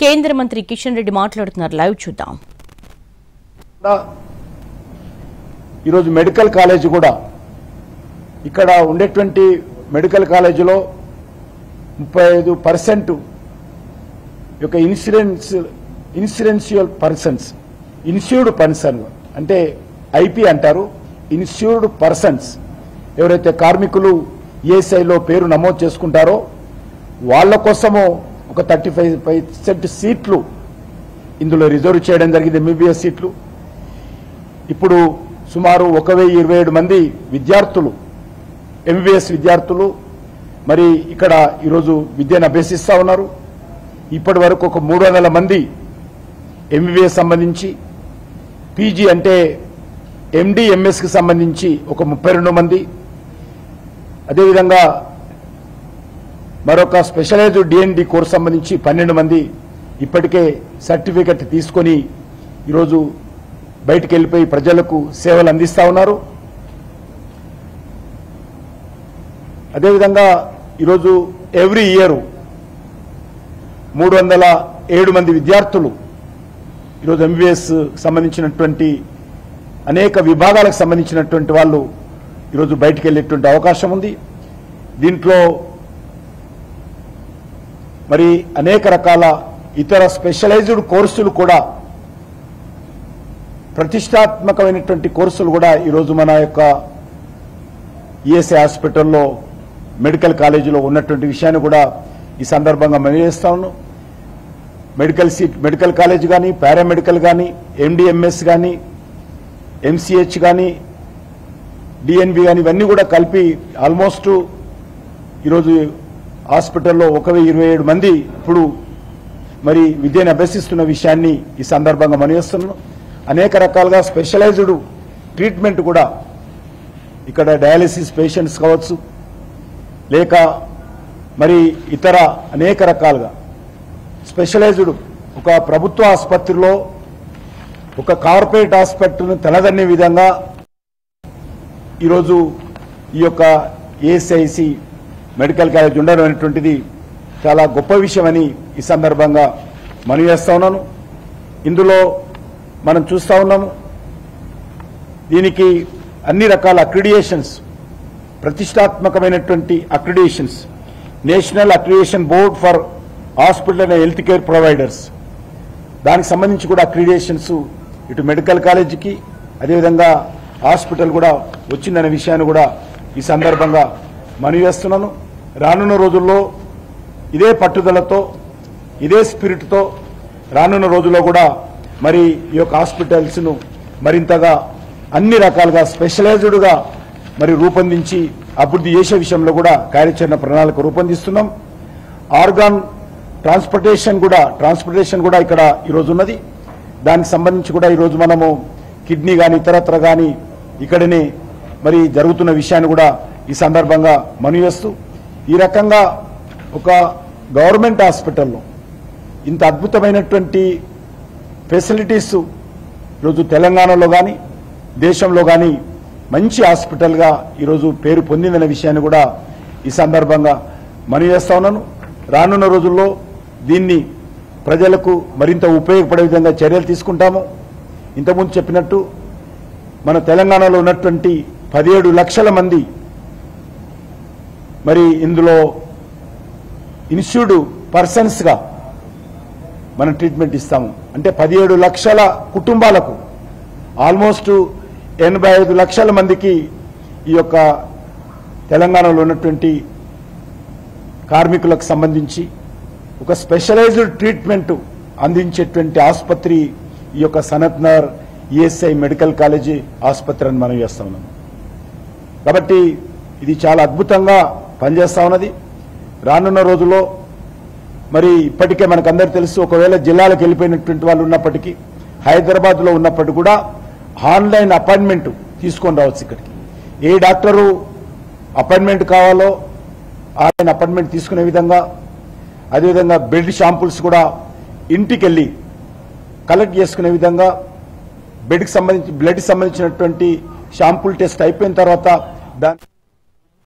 కేంద్ర మంత్రి కిషన్ రెడ్డి మాట్లాడుతున్నారు. లైవ్ చూద్దాం. ఈరోజు మెడికల్ కాలేజ్ కూడా ఇక్కడ ఉండేటువంటి మెడికల్ కాలేజీలో 35% యొక్క ఇన్సూరెన్షియల్ పర్సన్స్, ఇన్సూర్డ్ పర్సన్ అంటే ఐపీ అంటారు. ఇన్సూర్డ్ పర్సన్స్ ఎవరైతే కార్మికులు ఈఎస్ఐలో పేరు నమోదు చేసుకుంటారో వాళ్ళ కోసము ఒక 35% సీట్లు ఇందులో రిజర్వ్ చేయడం జరిగింది, ఎంబీబీఎస్ సీట్లు. ఇప్పుడు సుమారు 1027 మంది విద్యార్థులు, ఎంబీబీఎస్ విద్యార్థులు మరి ఇక్కడ ఈరోజు విద్యను అభ్యసిస్తూ ఉన్నారు. ఇప్పటి వరకు ఒక 300 మంది ఎంబీబీఎస్ సంబంధించి, పీజీ అంటే ఎండి ఎంఎస్కి సంబంధించి ఒక 32 మంది, అదేవిధంగా మరొక స్పెషలైజ్డ్ డిఎన్డి కోర్సు సంబంధించి 12 మంది ఇప్పటికే సర్టిఫికెట్ తీసుకొని ఈరోజు బయటికి వెళ్ళిపోయి ప్రజలకు సేవలు అందిస్తూ ఉన్నారు. అదేవిధంగా ఈరోజు ఎవ్రీ ఇయర్ 307 మంది విద్యార్థులు ఈరోజు ఎంబీబీఎస్ సంబంధించినటువంటి అనేక విభాగాలకు సంబంధించినటువంటి వాళ్ళు ఈరోజు బయటికి వెళ్ళేటువంటి అవకాశం ఉంది. దీంట్లో మరి అనేక రకాల ఇతర స్పెషలైజ్డ్ కోర్సులు కూడా, ప్రతిష్టాత్మకమైనటువంటి కోర్సులు కూడా ఈరోజు మన యొక్క ఈఎస్ఐ హాస్పిటల్లో మెడికల్ కాలేజీలో ఉన్నటువంటి విషయాన్ని కూడా ఈ సందర్భంగా మనం చేస్తాను. మెడికల్ కాలేజ్ కానీ, పారామెడికల్ కానీ, ఎండిఎంఎస్ కానీ, ఎంసీహెచ్ కానీ, డిఎన్బి కానీ ఇవన్నీ కూడా కలిపి ఆల్మోస్ట్ ఈరోజు హాస్పిటల్లో 1027 మంది ఇప్పుడు మరి విద్యను అభ్యసిస్తున్న విషయాన్ని ఈ సందర్భంగా మనం చేస్తున్నాం. అనేక రకాలుగా స్పెషలైజ్డ్ ట్రీట్మెంట్ కూడా ఇక్కడ డయాలిసిస్ పేషెంట్స్ కావచ్చు, లేక మరి ఇతర అనేక రకాలుగా స్పెషలైజ్డ్ ఒక ప్రభుత్వ ఆసుపత్రిలో ఒక కార్పొరేట్ హాస్పిటల్ను తలదన్నే విధంగా ఈరోజు ఈ యొక్క ఏఎస్ఐసి మెడికల్ కాలేజ్ ఉండడం అనేటువంటిది చాలా గొప్ప విషయమని ఈ సందర్భంగా మనవి చేస్తా ఉన్నాను. ఇందులో మనం చూస్తా ఉన్నాము, దీనికి అన్ని రకాల అక్రిడియేషన్స్, ప్రతిష్టాత్మకమైనటువంటి accreditations, national accreditation board for hospital and health care providers, దానికి సంబంధించి కూడా అక్రిడియేషన్స్ ఇటు మెడికల్ కాలేజీకి అదేవిధంగా హాస్పిటల్ కూడా వచ్చిందనే విషయాన్ని కూడా ఈ సందర్భంగా మనవి చేస్తున్నాను. రానున్న రోజుల్లో ఇదే పట్టుదలతో, ఇదే స్పిరిట్తో రానున్న రోజుల్లో కూడా మరి ఈ యొక్క హాస్పిటల్స్ను మరింతగా అన్ని రకాలుగా స్పెషలైజ్డ్గా మరి రూపొందించి అభివృద్ధి చేసే విషయంలో కూడా కార్యాచరణ ప్రణాళిక రూపొందిస్తున్నాం. ఆర్గాన్ ట్రాన్స్పోర్టేషన్ కూడా ఇక్కడ ఈరోజు ఉన్నది. దానికి సంబంధించి కూడా ఈరోజు మనము కిడ్నీ కానీ ఇతరత్ర కానీ ఇక్కడనే మరి జరుగుతున్న విషయాన్ని కూడా ఈ సందర్భంగా మనవి చేస్తూ, ఈ రకంగా ఒక గవర్నమెంట్ హాస్పిటల్లో ఇంత అద్భుతమైనటువంటి ఫెసిలిటీస్ ఈరోజు తెలంగాణలో కానీ దేశంలో కానీ మంచి హాస్పిటల్గా ఈరోజు పేరు పొందిందనే విషయాన్ని కూడా ఈ సందర్భంగా మనవి చేస్తా ఉన్నాను. రానున్న రోజుల్లో దీన్ని ప్రజలకు మరింత ఉపయోగపడే విధంగా చర్యలు తీసుకుంటాము. ఇంతకుముందు చెప్పినట్టు మన తెలంగాణలో ఉన్నటువంటి 17 లక్షల మంది మరి ఇందులో ఇన్సూర్డ్ పర్సన్స్గా మనం ట్రీట్మెంట్ ఇస్తాము. అంటే 17 లక్షల కుటుంబాలకు ఆల్మోస్ట్ 85 లక్షల మందికి ఈ యొక్క తెలంగాణలో ఉన్నటువంటి కార్మికులకు సంబంధించి ఒక స్పెషలైజ్డ్ ట్రీట్మెంట్ అందించేటువంటి ఆసుపత్రి ఈ యొక్క Sanath Nagar ESI medical college ఆసుపత్రి అని మనం చేస్తా ఉన్నాం. కాబట్టి ఇది చాలా అద్భుతంగా పనిచేస్తా ఉన్నది. రానున్న రోజుల్లో మరి ఇప్పటికే మనకందరికీ తెలుసు, ఒకవేళ జిల్లాలకు వెళ్ళిపోయినటువంటి వాళ్ళు ఉన్నప్పటికీ, హైదరాబాద్లో ఉన్నప్పటికీ కూడా ఆన్లైన్ అపాయింట్మెంట్ తీసుకొని రావచ్చు ఇక్కడికి. ఏ డాక్టరు అపాయింట్మెంట్ కావాలో ఆన్లైన్ అపాయింట్మెంట్ తీసుకునే విధంగా, అదేవిధంగా బ్లడ్ శాంపుల్స్ కూడా ఇంటికి వెళ్ళి కలెక్ట్ చేసుకునే విధంగా, బ్లడ్ సంబంధించినటువంటి శాంపుల్ టెస్ట్ అయిపోయిన తర్వాత దాని